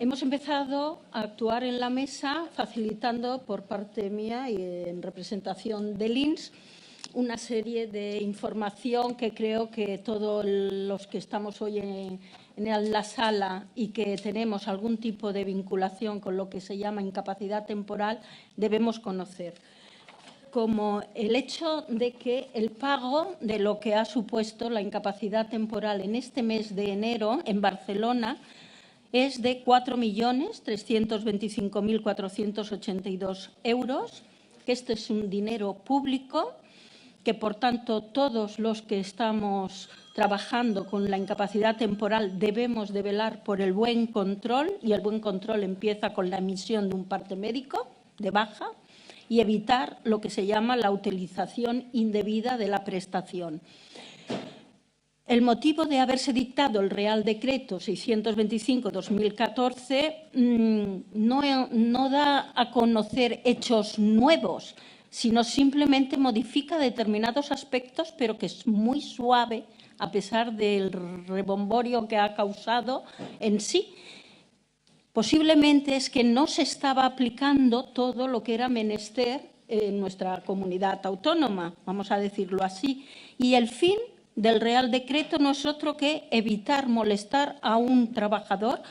Hemos empezado a actuar en la mesa facilitando por parte mía y en representación del INS una serie de información que creo que todos los que estamos hoy en la sala y que tenemos algún tipo de vinculación con lo que se llama incapacidad temporal debemos conocer, como el hecho de que el pago de lo que ha supuesto la incapacidad temporal en este mes de enero en Barcelona es de 4.325.482 euros, que este es un dinero público, que por tanto todos los que estamos trabajando con la incapacidad temporal debemos de velar por el buen control, y el buen control empieza con la emisión de un parte médico de baja y evitar lo que se llama la utilización indebida de la prestación. El motivo de haberse dictado el Real Decreto 625/2014 no da a conocer hechos nuevos, sino simplemente modifica determinados aspectos, pero que es muy suave a pesar del rebomborio que ha causado en sí. Posiblemente es que no se estaba aplicando todo lo que era menester en nuestra comunidad autónoma, vamos a decirlo así, y el fin del Real Decreto no es otro que evitar molestar a un trabajador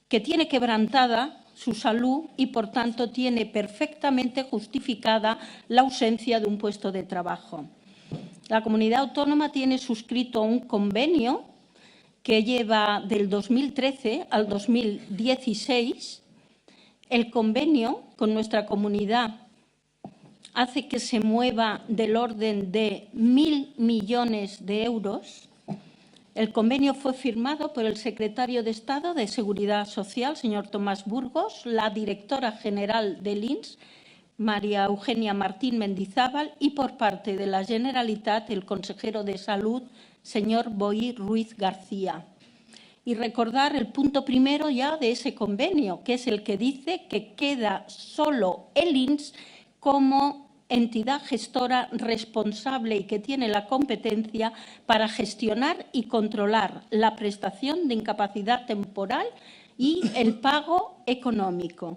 que tiene quebrantada su salud y, por tanto, tiene perfectamente justificada la ausencia de un puesto de trabajo. La comunidad autónoma tiene suscrito un convenio que lleva del 2013 al 2016. El convenio con nuestra comunidad hace que se mueva del orden de 1.000 millones de euros. El convenio fue firmado por el secretario de Estado de Seguridad Social, señor Tomás Burgos, la directora general del INS, María Eugenia Martín Mendizábal, y por parte de la Generalitat, el consejero de Salud, señor Boi Ruiz García. Y recordar el punto primero ya de ese convenio, que es el que dice que queda solo el INS como entidad gestora responsable y que tiene la competencia para gestionar y controlar la prestación de incapacidad temporal y el pago económico.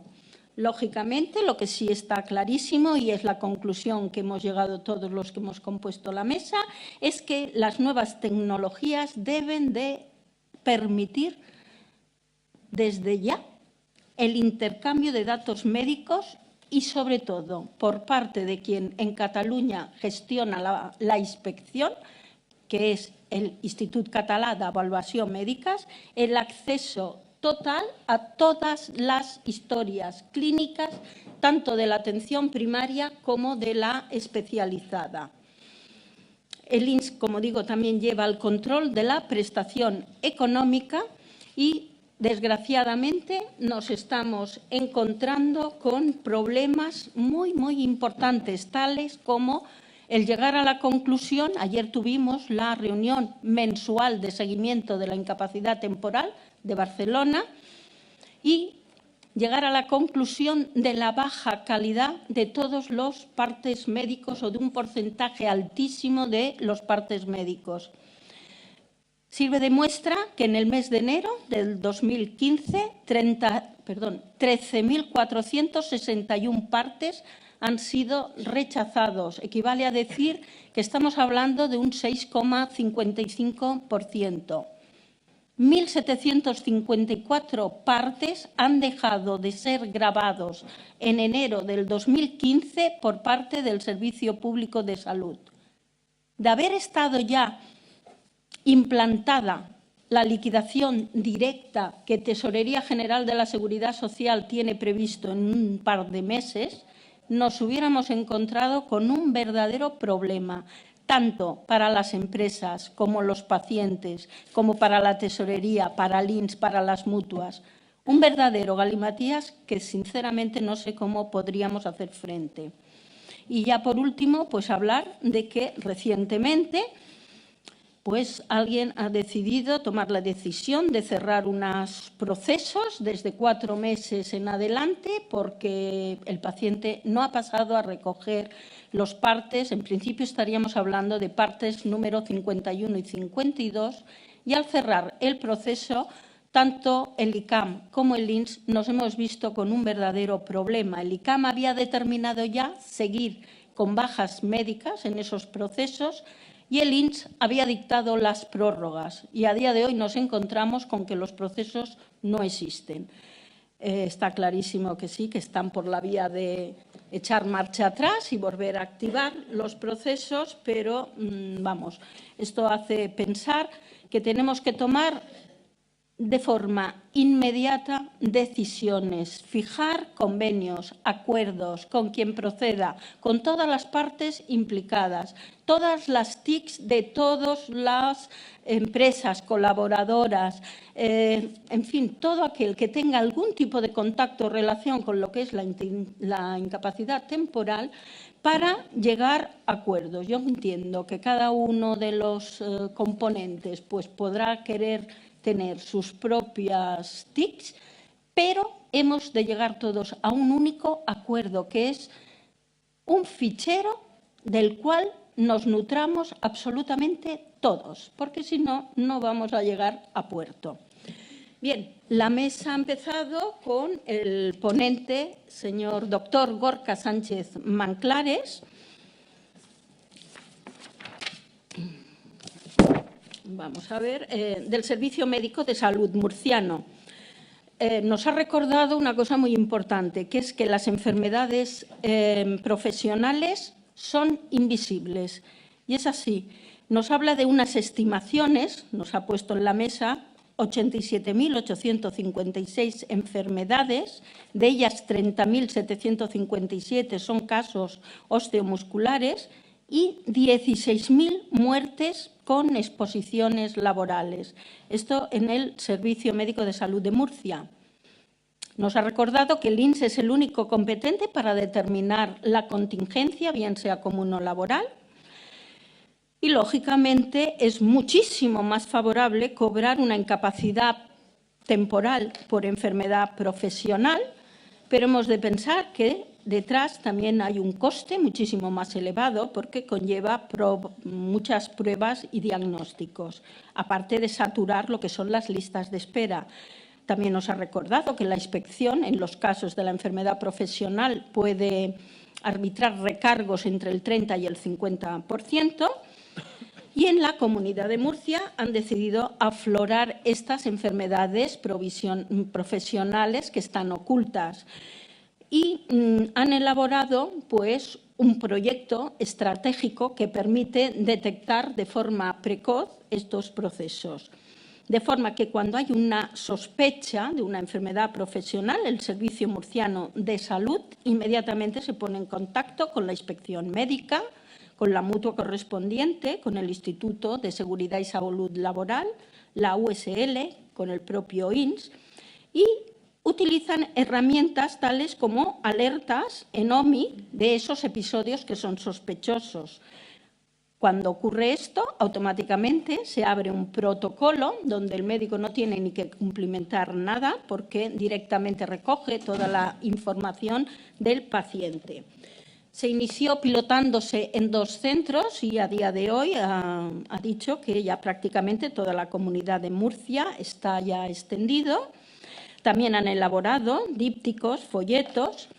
Lógicamente, lo que sí está clarísimo, y es la conclusión que hemos llegado todos los que hemos compuesto la mesa, es que las nuevas tecnologías deben de permitir desde ya el intercambio de datos médicos y, sobre todo, por parte de quien en Cataluña gestiona la inspección, que es el Institut Català d'Avaluació Mèdiques, el acceso total a todas las historias clínicas, tanto de la atención primaria como de la especializada. El INS, como digo, también lleva el control de la prestación económica y, desgraciadamente, nos estamos encontrando con problemas muy, muy importantes, tales como el llegar a la conclusión. Ayer tuvimos la reunión mensual de seguimiento de la incapacidad temporal de Barcelona y llegar a la conclusión de la baja calidad de todos los partes médicos o de un porcentaje altísimo de los partes médicos. Sirve de muestra que en el mes de enero del 2015, 13.461 partes han sido rechazados. Equivale a decir que estamos hablando de un 6,55%. 1.754 partes han dejado de ser grabados en enero del 2015 por parte del Servicio Público de Salud. De haber estado ya implantada la liquidación directa que Tesorería General de la Seguridad Social tiene previsto en un par de meses, nos hubiéramos encontrado con un verdadero problema, tanto para las empresas como los pacientes, como para la tesorería, para el INS, para las mutuas. Un verdadero galimatías que, sinceramente, no sé cómo podríamos hacer frente. Y ya por último, pues hablar de que recientemente pues alguien ha decidido tomar la decisión de cerrar unos procesos desde 4 meses en adelante porque el paciente no ha pasado a recoger los partes. En principio estaríamos hablando de partes número 51 y 52 y al cerrar el proceso tanto el ICAM como el INS nos hemos visto con un verdadero problema. El ICAM había determinado ya seguir con bajas médicas en esos procesos y el INS había dictado las prórrogas. Y a día de hoy nos encontramos con que los procesos no existen. Está clarísimo que sí, que están por la vía de echar marcha atrás y volver a activar los procesos, pero, vamos, esto hace pensar que tenemos que tomar de forma inmediata decisiones, fijar convenios, acuerdos con quien proceda, con todas las partes implicadas, todas las TICs de todas las empresas colaboradoras, en fin, todo aquel que tenga algún tipo de contacto o relación con lo que es la incapacidad temporal, para llegar a acuerdos. Yo entiendo que cada uno de los componentes pues, podrá querer tener sus propias TICs, pero hemos de llegar todos a un único acuerdo, que es un fichero del cual nos nutramos absolutamente todos, porque si no, no vamos a llegar a puerto. Bien, la mesa ha empezado con el ponente, señor doctor Gorka Sánchez Manclares. Vamos a ver, del Servicio Médico de Salud murciano. Nos ha recordado una cosa muy importante, que es que las enfermedades profesionales son invisibles. Y es así. Nos habla de unas estimaciones, nos ha puesto en la mesa 87.856 enfermedades, de ellas 30.757 son casos osteomusculares y 16.000 muertes con exposiciones laborales. Esto en el Servicio Médico de Salud de Murcia. Nos ha recordado que el INS es el único competente para determinar la contingencia, bien sea común o laboral. Y, lógicamente, es muchísimo más favorable cobrar una incapacidad temporal por enfermedad profesional, pero hemos de pensar que detrás también hay un coste muchísimo más elevado porque conlleva muchas pruebas y diagnósticos, aparte de saturar lo que son las listas de espera. También nos ha recordado que la inspección, en los casos de la enfermedad profesional, puede arbitrar recargos entre el 30 y el 50%. Y en la Comunidad de Murcia han decidido aflorar estas enfermedades profesionales que están ocultas y han elaborado pues, un proyecto estratégico que permite detectar de forma precoz estos procesos. De forma que cuando hay una sospecha de una enfermedad profesional, el Servicio Murciano de Salud inmediatamente se pone en contacto con la inspección médica, con la mutua correspondiente, con el Instituto de Seguridad y Salud Laboral, la USL, con el propio INS, y utilizan herramientas tales como alertas en OMI de esos episodios que son sospechosos. Cuando ocurre esto, automáticamente se abre un protocolo donde el médico no tiene ni que cumplimentar nada porque directamente recoge toda la información del paciente. Se inició pilotándose en 2 centros y a día de hoy ha dicho que ya prácticamente toda la comunidad de Murcia está ya extendido. También han elaborado dípticos, folletos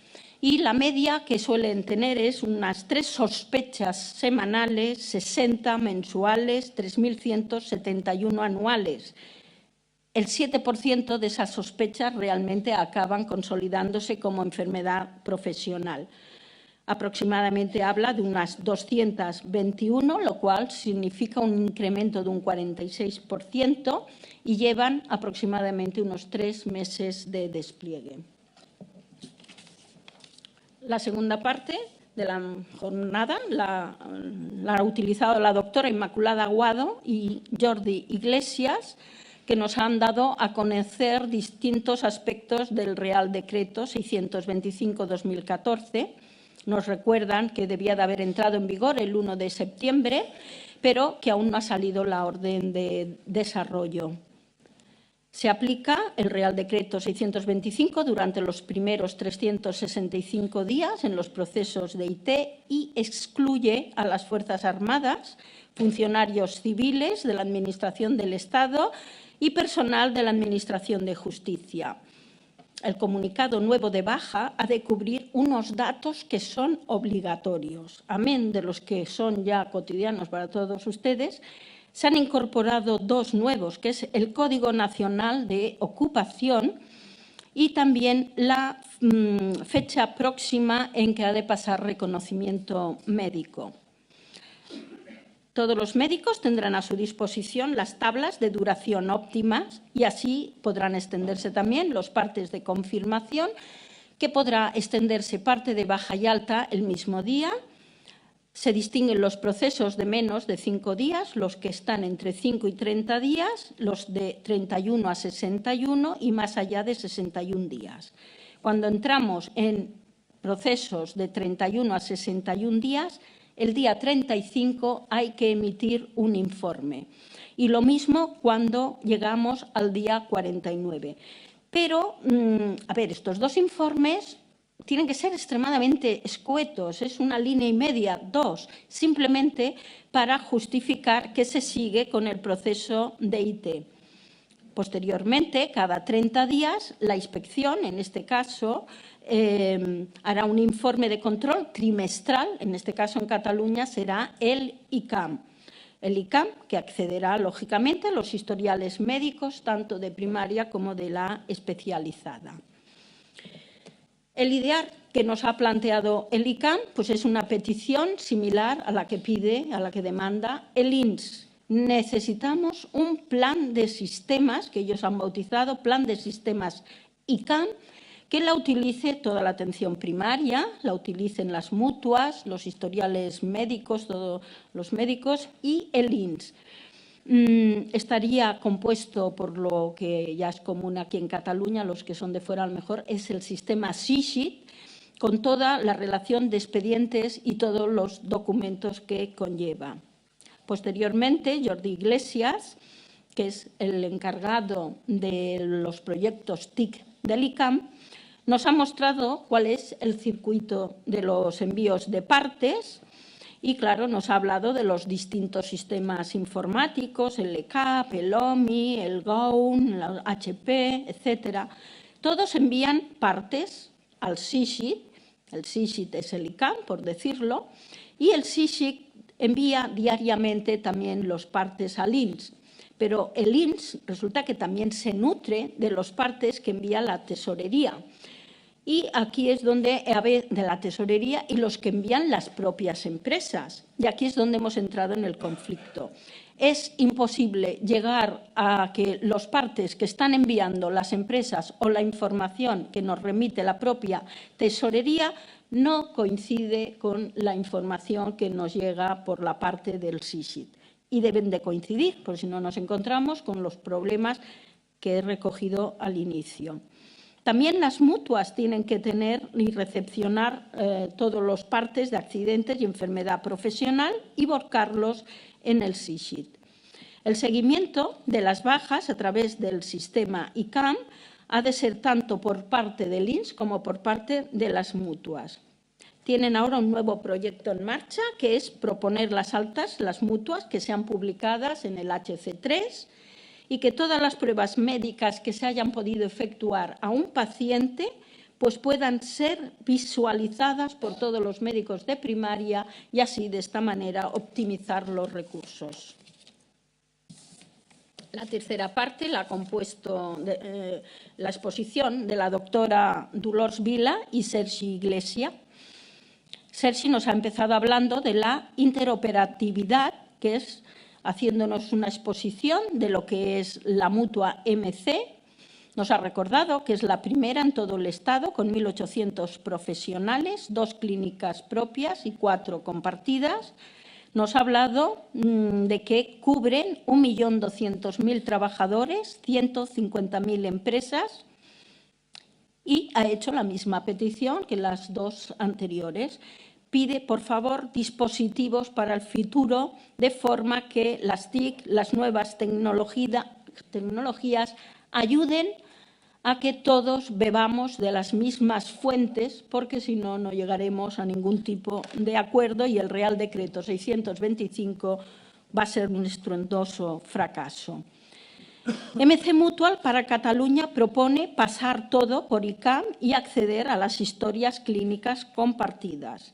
y la media que suelen tener es unas 3 sospechas semanales, 60 mensuales, 3.171 anuales. El 7% de esas sospechas realmente acaban consolidándose como enfermedad profesional. Aproximadamente habla de unas 221, lo cual significa un incremento de un 46% y llevan aproximadamente unos 3 meses de despliegue. La segunda parte de la jornada la ha utilizado la doctora Inmaculada Aguado y Jordi Iglesias, que nos han dado a conocer distintos aspectos del Real Decreto 625/2014. Nos recuerdan que debía de haber entrado en vigor el 1 de septiembre, pero que aún no ha salido la orden de desarrollo. Se aplica el Real Decreto 625 durante los primeros 365 días en los procesos de IT y excluye a las Fuerzas Armadas, funcionarios civiles de la Administración del Estado y personal de la Administración de Justicia. El comunicado nuevo de baja ha de cubrir unos datos que son obligatorios. Amén de los que son ya cotidianos para todos ustedes, se han incorporado dos nuevos, que es el Código Nacional de Ocupación y también la fecha próxima en que ha de pasar reconocimiento médico. Todos los médicos tendrán a su disposición las tablas de duración óptimas y así podrán extenderse también los partes de confirmación, que podrá extenderse parte de baja y alta el mismo día. Se distinguen los procesos de menos de 5 días, los que están entre 5 y 30 días, los de 31 a 61 y más allá de 61 días. Cuando entramos en procesos de 31 a 61 días, el día 35 hay que emitir un informe. Y lo mismo cuando llegamos al día 49. Pero, a ver, estos dos informes tienen que ser extremadamente escuetos, es una línea y media, dos, simplemente para justificar que se sigue con el proceso de IT. Posteriormente, cada 30 días, la inspección, en este caso, hará un informe de control trimestral, en este caso en Cataluña será el ICAM. El ICAM, que accederá, lógicamente, a los historiales médicos, tanto de primaria como de la especializada. El IDEAR que nos ha planteado el ICAM pues es una petición similar a la que pide, a la que demanda el INS. Necesitamos un plan de sistemas, que ellos han bautizado Plan de Sistemas ICAM, que la utilice toda la atención primaria, la utilicen las mutuas, los historiales médicos, todos los médicos y el INS. Estaría compuesto por lo que ya es común aquí en Cataluña, los que son de fuera a lo mejor, es el sistema SIGIT, con toda la relación de expedientes y todos los documentos que conlleva. Posteriormente, Jordi Iglesias, que es el encargado de los proyectos TIC del ICAM, nos ha mostrado cuál es el circuito de los envíos de partes y, claro, nos ha hablado de los distintos sistemas informáticos, el ECAP, el OMI, el GOUN, el HP, etcétera. Todos envían partes al SIGIT, el SIGIT es el ICAM, por decirlo, y el SIGIT envía diariamente también los partes al INS. Pero el INS resulta que también se nutre de los partes que envía la tesorería. Y aquí es donde, de la tesorería y los que envían las propias empresas. Y aquí es donde hemos entrado en el conflicto. Es imposible llegar a que los partes que están enviando las empresas o la información que nos remite la propia tesorería no coincide con la información que nos llega por la parte del SIGIT. Y deben de coincidir, porque si no nos encontramos con los problemas que he recogido al inicio. También las mutuas tienen que tener y recepcionar todos los partes de accidentes y enfermedad profesional y volcarlos en el SIGIT. El seguimiento de las bajas a través del sistema ICAM ha de ser tanto por parte del INS como por parte de las mutuas. Tienen ahora un nuevo proyecto en marcha, que es proponer las altas, las mutuas, que sean publicadas en el HC3 y que todas las pruebas médicas que se hayan podido efectuar a un paciente pues puedan ser visualizadas por todos los médicos de primaria y así, de esta manera, optimizar los recursos. La tercera parte la ha compuesto la exposición de la doctora Dolors Vila y Sergi Iglesias. Sergi nos ha empezado hablando de la interoperatividad, que es haciéndonos una exposición de lo que es la mutua MC. Nos ha recordado que es la primera en todo el Estado, con 1.800 profesionales, 2 clínicas propias y 4 compartidas. Nos ha hablado de que cubren 1.200.000 trabajadores, 150.000 empresas y ha hecho la misma petición que las dos anteriores. Pide, por favor, dispositivos para el futuro, de forma que las TIC, las nuevas tecnologías, ayuden a que todos bebamos de las mismas fuentes, porque si no, no llegaremos a ningún tipo de acuerdo y el Real Decreto 625 va a ser un estruendoso fracaso. MC Mutual para Cataluña propone pasar todo por ICAM y acceder a las historias clínicas compartidas.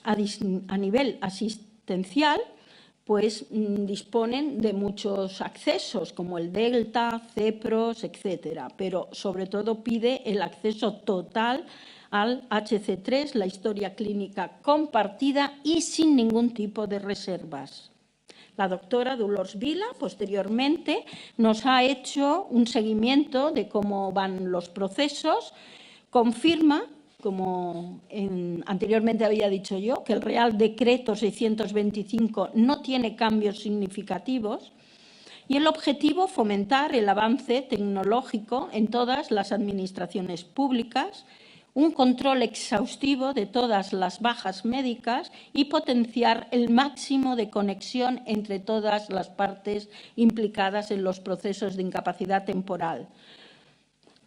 A nivel asistencial, pues disponen de muchos accesos, como el Delta, CEPROS, etcétera, pero sobre todo pide el acceso total al HC3, la historia clínica compartida y sin ningún tipo de reservas. La doctora Dolors Vila, posteriormente, nos ha hecho un seguimiento de cómo van los procesos, confirma, como anteriormente había dicho yo, que el Real Decreto 625 no tiene cambios significativos y el objetivo fomentar el avance tecnológico en todas las administraciones públicas, un control exhaustivo de todas las bajas médicas y potenciar el máximo de conexión entre todas las partes implicadas en los procesos de incapacidad temporal.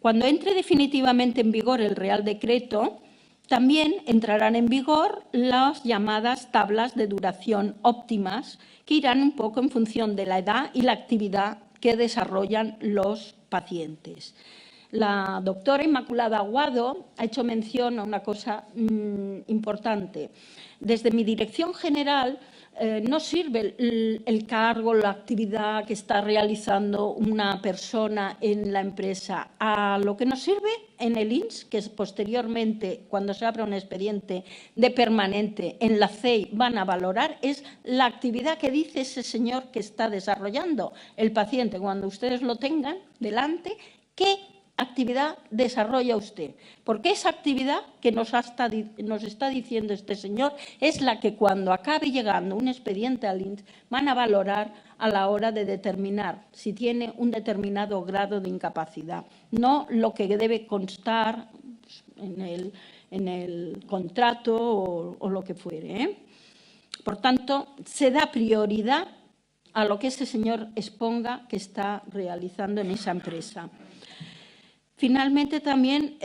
Cuando entre definitivamente en vigor el Real Decreto, también entrarán en vigor las llamadas tablas de duración óptimas, que irán un poco en función de la edad y la actividad que desarrollan los pacientes. La doctora Inmaculada Aguado ha hecho mención a una cosa importante. Desde mi dirección general no sirve el cargo, la actividad que está realizando una persona en la empresa. A lo que nos sirve en el INS, que es posteriormente, cuando se abra un expediente de permanente en la CEI, van a valorar, es la actividad que dice ese señor que está desarrollando el paciente. Cuando ustedes lo tengan delante, ¿qué actividad desarrolla usted? Porque esa actividad que nos está diciendo este señor es la que cuando acabe llegando un expediente al INS van a valorar a la hora de determinar si tiene un determinado grado de incapacidad, no lo que debe constar en el contrato o lo que fuere, ¿eh? Por tanto, se da prioridad a lo que ese señor exponga que está realizando en esa empresa. Finalmente, también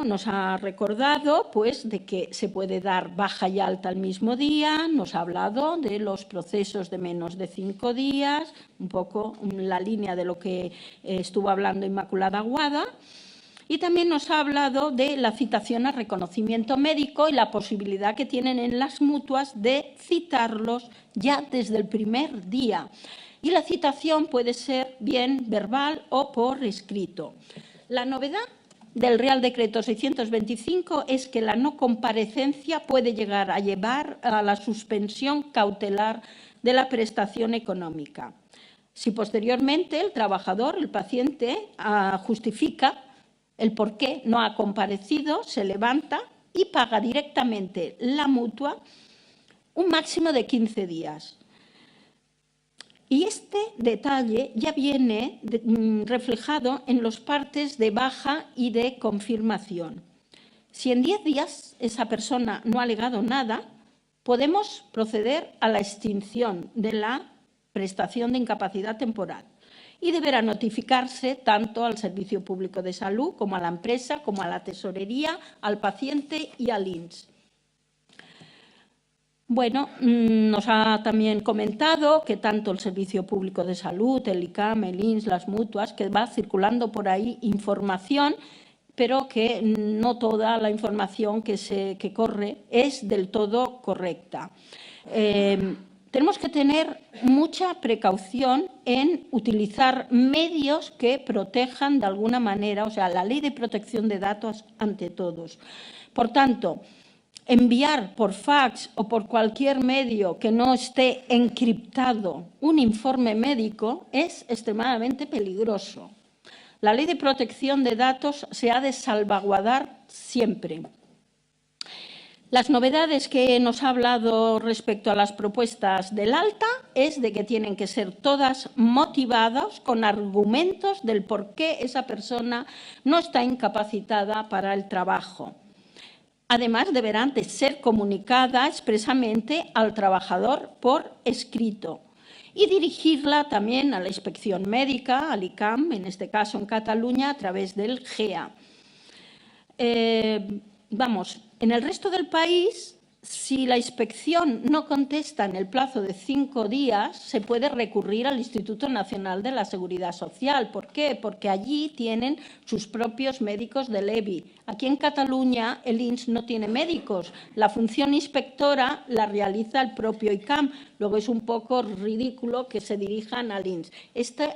nos ha recordado pues, de que se puede dar baja y alta al mismo día, nos ha hablado de los procesos de menos de 5 días, un poco la línea de lo que estuvo hablando Inmaculada Aguado, y también nos ha hablado de la citación a reconocimiento médico y la posibilidad que tienen en las mutuas de citarlos ya desde el primer día. Y la citación puede ser bien verbal o por escrito. La novedad del Real Decreto 625 es que la no comparecencia puede llegar a llevar a la suspensión cautelar de la prestación económica. Si posteriormente el trabajador, el paciente, justifica el por qué no ha comparecido, se levanta y paga directamente la mutua un máximo de 15 días. Y este detalle ya viene reflejado en los partes de baja y de confirmación. Si en 10 días esa persona no ha alegado nada, podemos proceder a la extinción de la prestación de incapacidad temporal y deberá notificarse tanto al Servicio Público de Salud como a la empresa, como a la Tesorería, al paciente y al INS. Bueno, nos ha también comentado que tanto el Servicio Público de Salud, el ICAM, el INS, las mutuas, que va circulando por ahí información, pero que no toda la información que corre es del todo correcta. Tenemos que tener mucha precaución en utilizar medios que protejan de alguna manera, o sea, la Ley de Protección de Datos ante todos. Por tanto, enviar por fax o por cualquier medio que no esté encriptado un informe médico es extremadamente peligroso. La Ley de Protección de Datos se ha de salvaguardar siempre. Las novedades que nos ha hablado respecto a las propuestas del alta es de que tienen que ser todas motivadas con argumentos del por qué esa persona no está incapacitada para el trabajo. Además, deberán de ser comunicadas expresamente al trabajador por escrito y dirigirla también a la inspección médica, al ICAM, en este caso en Cataluña, a través del GEA. En el resto del país Si la inspección no contesta en el plazo de 5 días, se puede recurrir al Instituto Nacional de la Seguridad Social. ¿Por qué? Porque allí tienen sus propios médicos del EBI. Aquí en Cataluña el INS no tiene médicos. La función inspectora la realiza el propio ICAM. Luego es un poco ridículo que se dirijan al INS.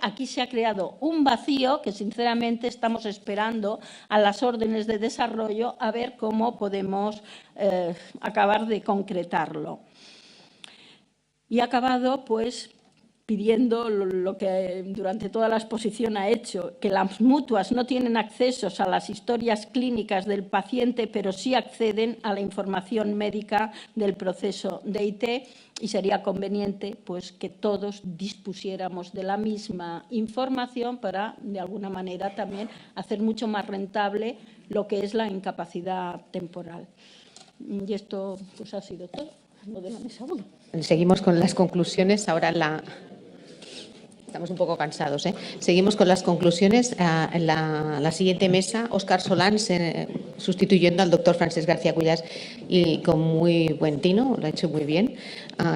Aquí se ha creado un vacío que sinceramente estamos esperando a las órdenes de desarrollo a ver cómo podemos acabar de concretarlo. Y ha acabado, pues, pidiendo lo que durante toda la exposición ha hecho, que las mutuas no tienen accesos a las historias clínicas del paciente, pero sí acceden a la información médica del proceso de IT, y sería conveniente, pues, que todos dispusiéramos de la misma información para, de alguna manera, también hacer mucho más rentable lo que es la incapacidad temporal. Y esto, pues, ha sido todo, lo de la mesa 1. Seguimos con las conclusiones. Ahora estamos un poco cansados, ¿eh? Seguimos con las conclusiones. La siguiente mesa, Óscar Solans, sustituyendo al doctor Francesc García Cuyàs, y con muy buen tino, lo ha hecho muy bien,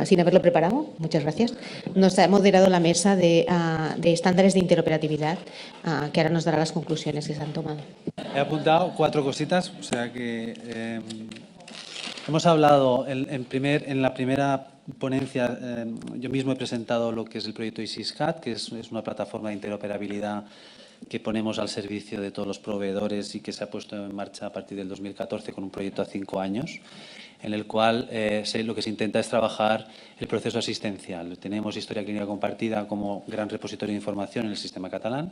sin haberlo preparado. Muchas gracias. Nos ha moderado la mesa de estándares de interoperatividad, que ahora nos dará las conclusiones que se han tomado. He apuntado 4 cositas, o sea que hemos hablado en la primera ponencia, yo mismo he presentado lo que es el proyecto ISIS-CAT, que es una plataforma de interoperabilidad que ponemos al servicio de todos los proveedores y que se ha puesto en marcha a partir del 2014 con un proyecto a 5 años, en el cual lo que se intenta es trabajar el proceso asistencial. Tenemos historia clínica compartida como gran repositorio de información en el sistema catalán.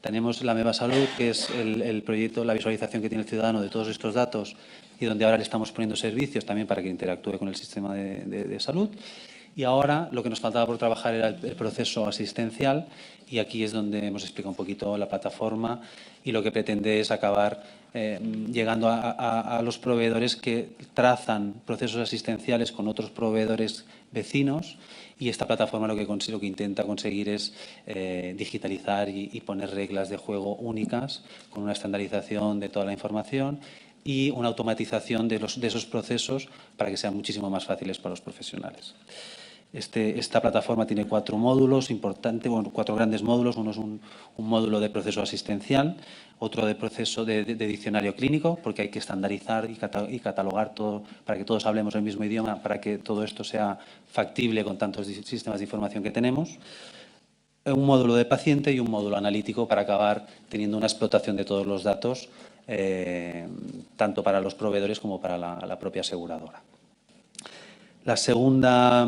Tenemos la Meva Salud, que es el proyecto, la visualización que tiene el ciudadano de todos estos datos y donde ahora le estamos poniendo servicios también para que interactúe con el sistema de salud. Y ahora lo que nos faltaba por trabajar era el proceso asistencial, y aquí es donde hemos explicado un poquito la plataforma, y lo que pretende es acabar llegando a los proveedores que trazan procesos asistenciales con otros proveedores vecinos, y esta plataforma lo que intenta conseguir es digitalizar y poner reglas de juego únicas con una estandarización de toda la información y una automatización de esos procesos para que sean muchísimo más fáciles para los profesionales. Esta plataforma tiene 4 módulos importantes, 4 grandes módulos. Uno es un módulo de proceso asistencial, otro de proceso de diccionario clínico, porque hay que estandarizar y catalogar todo para que todos hablemos el mismo idioma, para que todo esto sea factible con tantos sistemas de información que tenemos. Un módulo de paciente y un módulo analítico para acabar teniendo una explotación de todos los datos, tanto para los proveedores como para la propia aseguradora. La segunda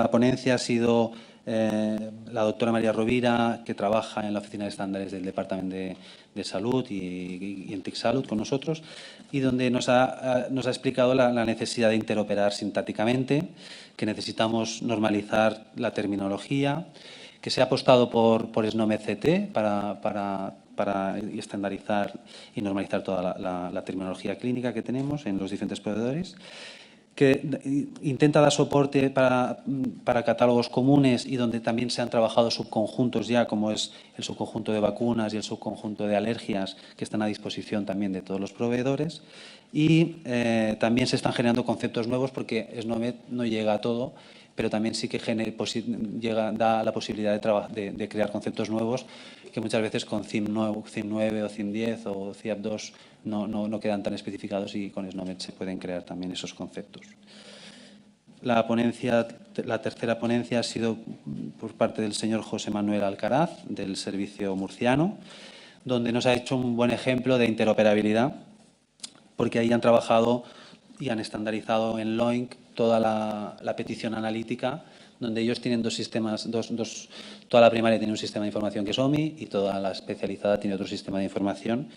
ponencia ha sido la doctora María Rovira, que trabaja en la Oficina de Estándares del Departamento de Salud y en TIC Salud con nosotros, y donde nos ha explicado la necesidad de interoperar sintácticamente, que necesitamos normalizar la terminología, que se ha apostado por SNOMED-CT para estandarizar y normalizar toda la terminología clínica que tenemos en los diferentes proveedores, que intenta dar soporte para catálogos comunes y donde también se han trabajado subconjuntos ya, como es el subconjunto de vacunas y el subconjunto de alergias, que están a disposición también de todos los proveedores. Y también se están generando conceptos nuevos, porque SNOMED no llega a todo, pero también sí que da la posibilidad de crear conceptos nuevos que muchas veces con CIM 9 o CIM 10 o CIAP 2 no quedan tan especificados, y con SNOMED se pueden crear también esos conceptos. La tercera ponencia ha sido por parte del señor José Manuel Alcaraz, del Servicio Murciano, donde nos ha hecho un buen ejemplo de interoperabilidad, porque ahí han trabajado y han estandarizado en LOINC toda la petición analítica, donde ellos tienen 2 sistemas, toda la primaria tiene un sistema de información que es OMI y toda la especializada tiene otro sistema de información,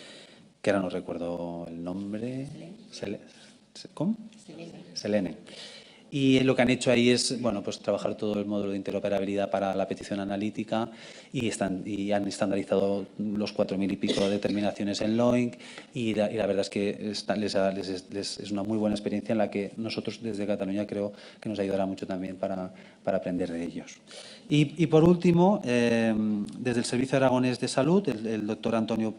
que ahora no recuerdo el nombre. ¿Cómo? Selene. Y lo que han hecho ahí es pues trabajar todo el módulo de interoperabilidad para la petición analítica, y han estandarizado los 4.000 y pico determinaciones en LOINC, y la verdad es que es una muy buena experiencia en la que nosotros desde Cataluña creo que nos ayudará mucho también para aprender de ellos. Y por último, desde el Servicio Aragonés de Salud, el doctor Antonio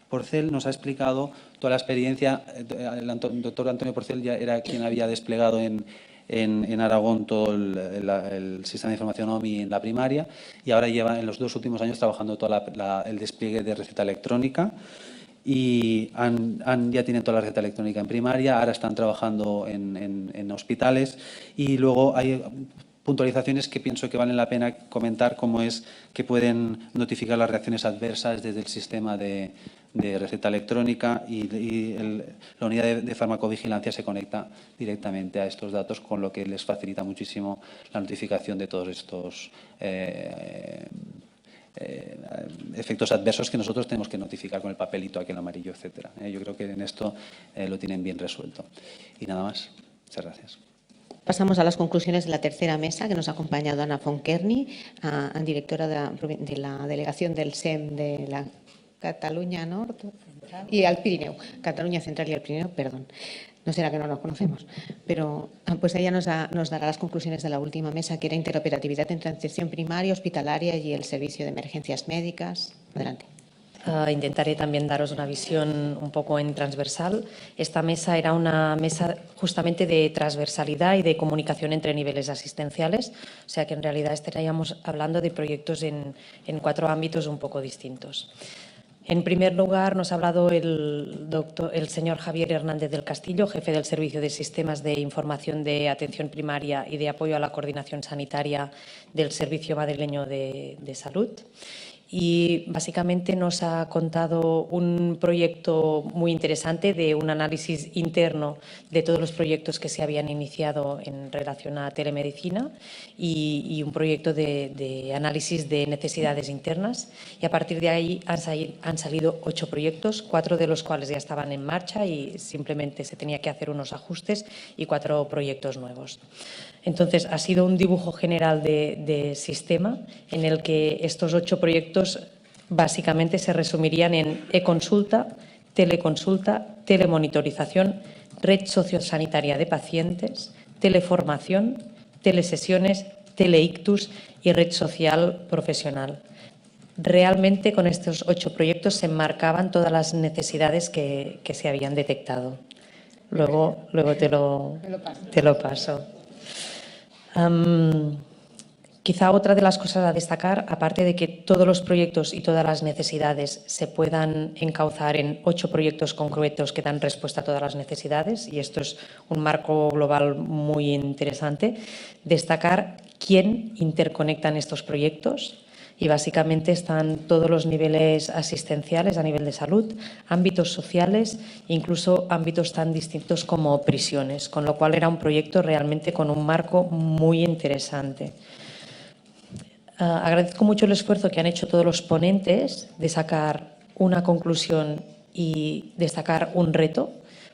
Porcel nos ha explicado toda la experiencia. El doctor Antonio Porcel ya era quien había desplegado en Aragón todo el sistema de información OMI en la primaria, y ahora lleva en los 2 últimos años trabajando todo el despliegue de receta electrónica, y ya tienen toda la receta electrónica en primaria, ahora están trabajando en hospitales, y luego hay puntualizaciones que pienso que valen la pena comentar, como es que pueden notificar las reacciones adversas desde el sistema de receta electrónica, y la unidad de farmacovigilancia se conecta directamente a estos datos, con lo que les facilita muchísimo la notificación de todos estos efectos adversos que nosotros tenemos que notificar con el papelito aquí en amarillo, etcétera. Yo creo que en esto lo tienen bien resuelto. Y nada más. Muchas gracias. Pasamos a las conclusiones de la tercera mesa, que nos ha acompañado Ana Fonquerni, directora de la delegación del SEM de la Cataluña Norte y al Pirineo, Cataluña Central y al Pirineo, perdón. No será que no nos conocemos, pero pues ella nos dará las conclusiones de la última mesa, que era interoperatividad entre atención primaria, hospitalaria y el servicio de emergencias médicas. Adelante. Intentaré también daros una visión un poco en transversal. Esta mesa era una mesa justamente de transversalidad y de comunicación entre niveles asistenciales, o sea que en realidad estaríamos hablando de proyectos en 4 ámbitos un poco distintos. En primer lugar, nos ha hablado el señor Javier Hernández del Castillo, jefe del Servicio de Sistemas de Información de Atención Primaria y de Apoyo a la Coordinación Sanitaria del Servicio Madrileño de Salud. Y básicamente nos ha contado un proyecto muy interesante de un análisis interno de todos los proyectos que se habían iniciado en relación a telemedicina y un proyecto de análisis de necesidades internas. Y a partir de ahí han salido 8 proyectos, 4 de los cuales ya estaban en marcha y simplemente se tenía que hacer unos ajustes, y 4 proyectos nuevos. Entonces, ha sido un dibujo general de sistema en el que estos 8 proyectos básicamente se resumirían en e-consulta, teleconsulta, telemonitorización, red sociosanitaria de pacientes, teleformación, telesesiones, teleictus y red social profesional. Realmente con estos 8 proyectos se enmarcaban todas las necesidades que se habían detectado. Luego te lo paso. Quizá otra de las cosas a destacar, aparte de que todos los proyectos y todas las necesidades se puedan encauzar en 8 proyectos concretos que dan respuesta a todas las necesidades, y esto es un marco global muy interesante, destacar quién interconectan estos proyectos. Y básicamente están todos los niveles asistenciales a nivel de salud, ámbitos sociales, incluso ámbitos tan distintos como prisiones, con lo cual era un proyecto realmente con un marco muy interesante. Agradezco mucho el esfuerzo que han hecho todos los ponentes de sacar una conclusión y destacar un reto,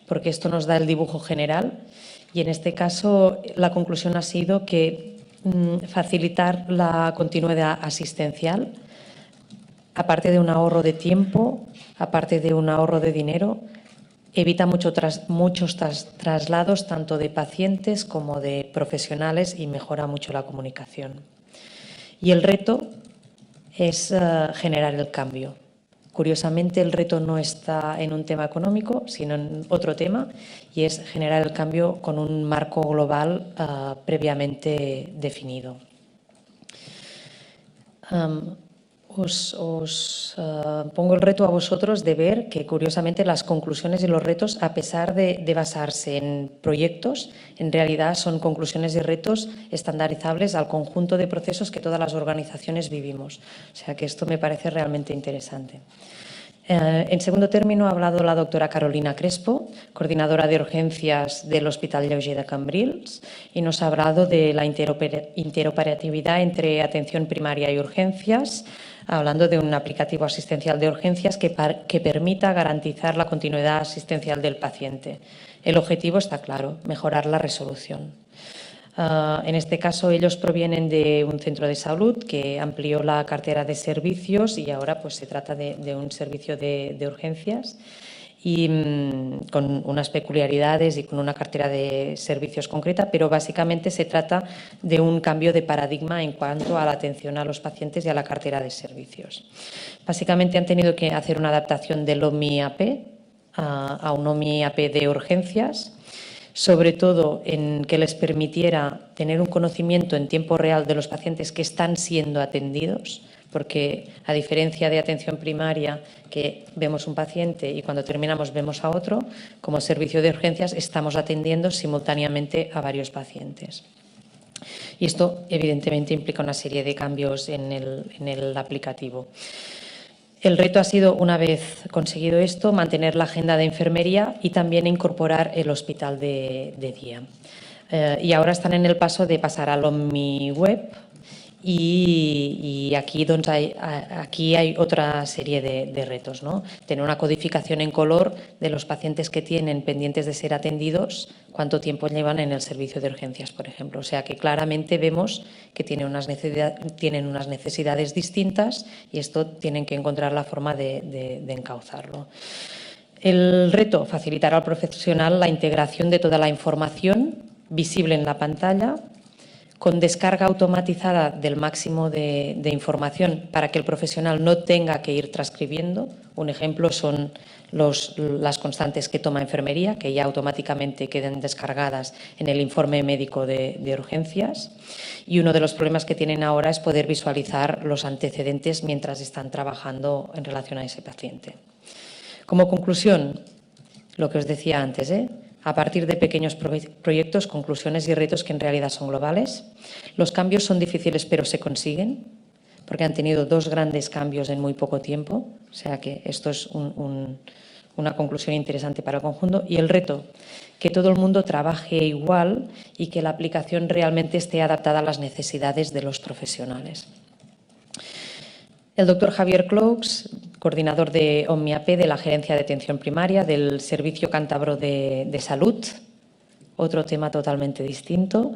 porque esto nos da el dibujo general, y en este caso la conclusión ha sido que facilitar la continuidad asistencial, aparte de un ahorro de tiempo, aparte de un ahorro de dinero, evita muchos traslados tanto de pacientes como de profesionales y mejora mucho la comunicación. Y el reto es generar el cambio. Curiosamente, el reto no está en un tema económico, sino en otro tema, y es generar el cambio con un marco global previamente definido. Os pongo el reto a vosotros de ver que, curiosamente, las conclusiones y los retos, a pesar de basarse en proyectos, en realidad son conclusiones y retos estandarizables al conjunto de procesos que todas las organizaciones vivimos. O sea que esto me parece realmente interesante. En segundo término, ha hablado la doctora Carolina Crespo, coordinadora de urgencias del Hospital Lleuger de Cambrils, y nos ha hablado de la interoperatividad entre atención primaria y urgencias, hablando de un aplicativo asistencial de urgencias que permita garantizar la continuidad asistencial del paciente. El objetivo está claro: mejorar la resolución. En este caso, ellos provienen de un centro de salud que amplió la cartera de servicios y ahora pues se trata de un servicio de urgencias. y con unas peculiaridades y con una cartera de servicios concreta, pero básicamente se trata de un cambio de paradigma en cuanto a la atención a los pacientes y a la cartera de servicios. Básicamente han tenido que hacer una adaptación del OMI-AP a un OMI-AP de urgencias, sobre todo en que les permitiera tener un conocimiento en tiempo real de los pacientes que están siendo atendidos, porque a diferencia de atención primaria, que vemos un paciente y cuando terminamos vemos a otro, como servicio de urgencias estamos atendiendo simultáneamente a varios pacientes. Y esto evidentemente implica una serie de cambios en el aplicativo. El reto ha sido, una vez conseguido esto, mantener la agenda de enfermería y también incorporar el hospital de día. Y ahora están en el paso de pasar al OmniWeb y aquí hay otra serie de retos, ¿no? Tener una codificación en color de los pacientes que tienen pendientes de ser atendidos, cuánto tiempo llevan en el servicio de urgencias, por ejemplo. O sea que claramente vemos que tienen unas necesidades distintas y esto tienen que encontrar la forma de encauzarlo. El reto, facilitar al profesional la integración de toda la información visible en la pantalla, con descarga automatizada del máximo de información para que el profesional no tenga que ir transcribiendo. Un ejemplo son las constantes que toma enfermería, que ya automáticamente queden descargadas en el informe médico de urgencias. Y uno de los problemas que tienen ahora es poder visualizar los antecedentes mientras están trabajando en relación a ese paciente. Como conclusión, lo que os decía antes, a partir de pequeños proyectos, conclusiones y retos que en realidad son globales. Los cambios son difíciles, pero se consiguen, porque han tenido 2 grandes cambios en muy poco tiempo. O sea que esto es una conclusión interesante para el conjunto. Y el reto, que todo el mundo trabaje igual y que la aplicación realmente esté adaptada a las necesidades de los profesionales. El doctor Javier Clous, coordinador de OmniAP, de la Gerencia de Atención Primaria, del Servicio Cántabro de Salud, otro tema totalmente distinto,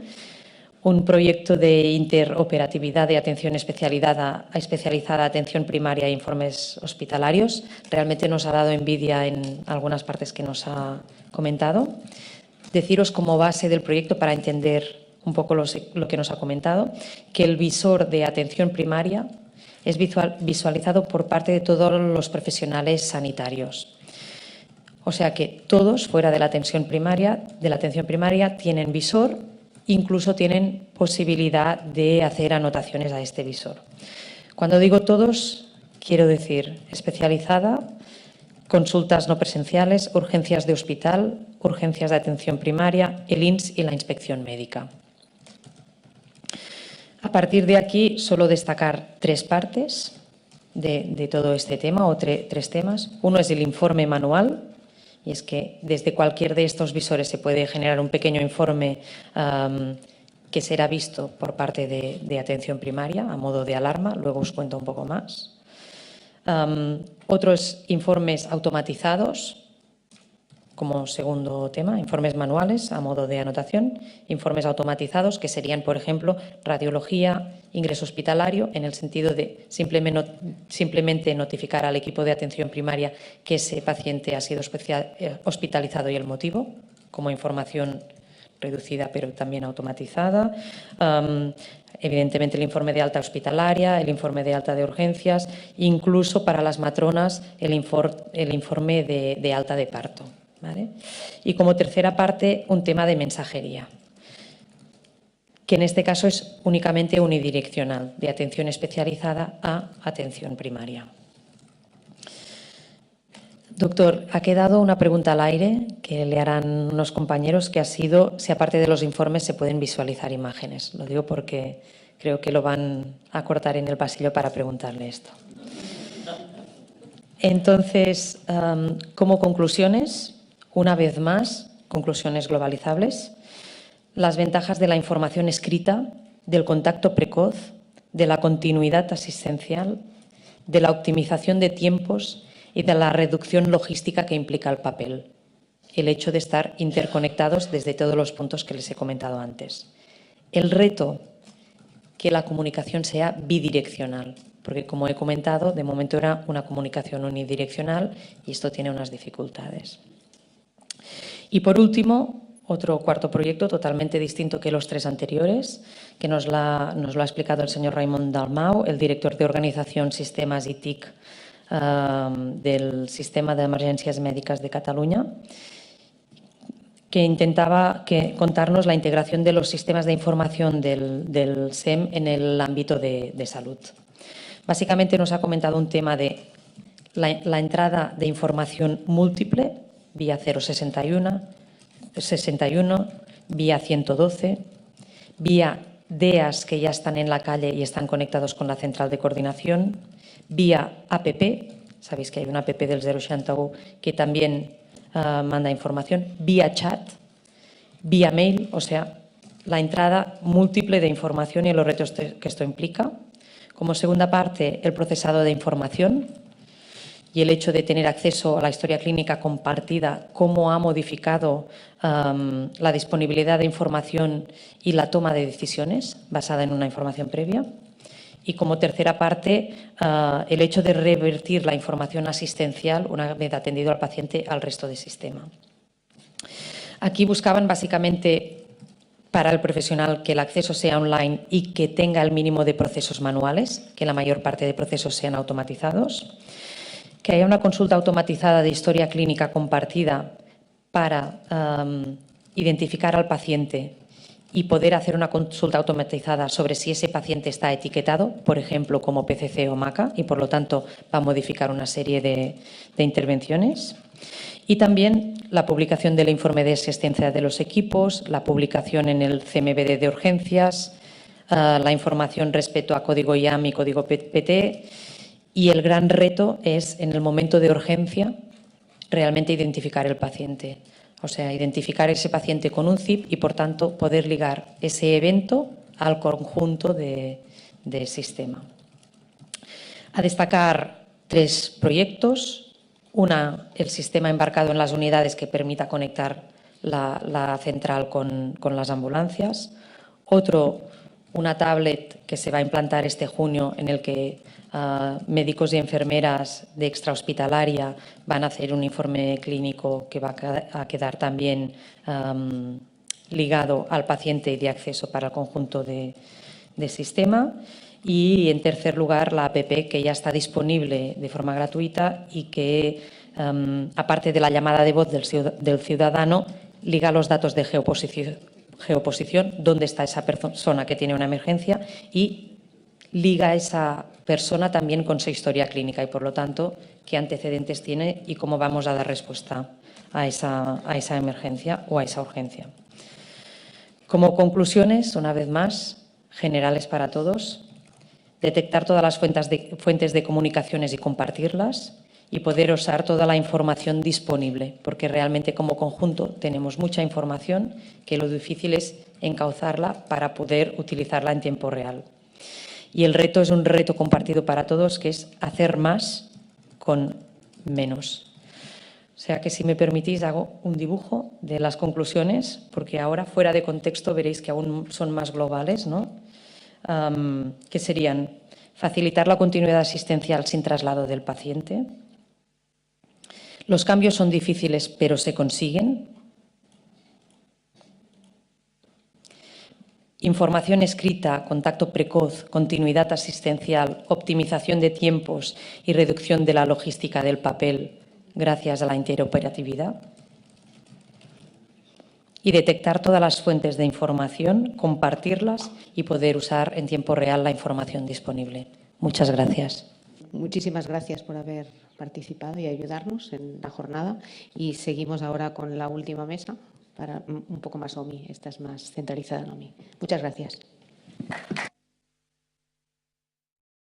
un proyecto de interoperatividad de atención especializada a atención primaria e informes hospitalarios. Realmente nos ha dado envidia en algunas partes que nos ha comentado. Deciros como base del proyecto, para entender un poco lo que nos ha comentado, que el visor de atención primaria es visualizado por parte de todos los profesionales sanitarios. O sea que todos fuera de la atención primaria, tienen visor, incluso tienen posibilidad de hacer anotaciones a este visor. Cuando digo todos, quiero decir especializada, consultas no presenciales, urgencias de hospital, urgencias de atención primaria, el INS y la inspección médica. A partir de aquí, solo destacar 3 partes de todo este tema, o 3 temas. Uno es el informe manual, y es que desde cualquier de estos visores se puede generar un pequeño informe que será visto por parte de atención primaria a modo de alarma. Luego os cuento un poco más. Otros informes automatizados, como segundo tema, informes manuales a modo de anotación, informes automatizados que serían, por ejemplo, radiología, ingreso hospitalario, en el sentido de simplemente notificar al equipo de atención primaria que ese paciente ha sido hospitalizado y el motivo, como información reducida pero también automatizada. Evidentemente el informe de alta hospitalaria, el informe de alta de urgencias, incluso para las matronas el informe de alta de parto. ¿Vale? Y como tercera parte, un tema de mensajería, que en este caso es únicamente unidireccional, de atención especializada a atención primaria. Doctor, ha quedado una pregunta al aire que le harán unos compañeros, que ha sido si aparte de los informes se pueden visualizar imágenes. Lo digo porque creo que lo van a cortar en el pasillo para preguntarle esto. Entonces, como conclusiones, una vez más, conclusiones globalizables, las ventajas de la información escrita, del contacto precoz, de la continuidad asistencial, de la optimización de tiempos y de la reducción logística que implica el papel. El hecho de estar interconectados desde todos los puntos que les he comentado antes. El reto, que la comunicación sea bidireccional, porque, como he comentado, de momento era una comunicación unidireccional y esto tiene unas dificultades. Y, por último, otro cuarto proyecto totalmente distinto que los tres anteriores, que nos lo ha explicado el señor Raimon Dalmau, el director de Organización, Sistemas y TIC del Sistema de Emergencias Médicas de Cataluña, que intentaba contarnos la integración de los sistemas de información del SEM en el ámbito de salud. Básicamente nos ha comentado un tema de la entrada de información múltiple vía 061, vía 112, vía DEAs que ya están en la calle y están conectados con la central de coordinación, vía APP, sabéis que hay una APP del 061 que también manda información, vía chat, vía mail, o sea, la entrada múltiple de información y los retos que esto implica. Como segunda parte, el procesado de información y el hecho de tener acceso a la historia clínica compartida, cómo ha modificado la disponibilidad de información y la toma de decisiones basada en una información previa. Y como tercera parte, el hecho de revertir la información asistencial una vez atendido al paciente al resto del sistema. Aquí buscaban básicamente para el profesional que el acceso sea online y que tenga el mínimo de procesos manuales, que la mayor parte de procesos sean automatizados, que haya una consulta automatizada de historia clínica compartida para identificar al paciente y poder hacer una consulta automatizada sobre si ese paciente está etiquetado, por ejemplo, como PCC o MACA, y por lo tanto va a modificar una serie de intervenciones. Y también la publicación del informe de asistencia de los equipos, la publicación en el CMBD de urgencias, la información respecto a código IAM y código PT. Y el gran reto es, en el momento de urgencia, realmente identificar el paciente. O sea, identificar ese paciente con un CIP y, por tanto, poder ligar ese evento al conjunto de sistema. A destacar tres proyectos. Una, el sistema embarcado en las unidades que permita conectar la central con las ambulancias. Otro, una tablet que se va a implantar este junio en el que médicos y enfermeras de extrahospitalaria van a hacer un informe clínico que va a quedar también ligado al paciente y de acceso para el conjunto de sistema. Y, en tercer lugar, la APP que ya está disponible de forma gratuita y que, aparte de la llamada de voz del ciudadano, liga los datos de geoposición, dónde está esa persona que tiene una emergencia, y liga a esa persona también con su historia clínica y, por lo tanto, qué antecedentes tiene y cómo vamos a dar respuesta a esa emergencia o a esa urgencia. Como conclusiones, una vez más, generales para todos, detectar todas las fuentes de comunicaciones y compartirlas y poder usar toda la información disponible, porque realmente como conjunto tenemos mucha información que lo difícil es encauzarla para poder utilizarla en tiempo real. Y el reto es un reto compartido para todos, que es hacer más con menos. O sea que, si me permitís, hago un dibujo de las conclusiones, porque ahora, fuera de contexto, veréis que aún son más globales, ¿no? Que serían facilitar la continuidad asistencial sin traslado del paciente. Los cambios son difíciles, pero se consiguen. Información escrita, contacto precoz, continuidad asistencial, optimización de tiempos y reducción de la logística del papel gracias a la interoperatividad. Y detectar todas las fuentes de información, compartirlas y poder usar en tiempo real la información disponible. Muchas gracias. Muchísimas gracias por haber participado y ayudarnos en la jornada. Y seguimos ahora con la última mesa, para un poco más OMI. Esta es más centralizada en OMI. Muchas gracias.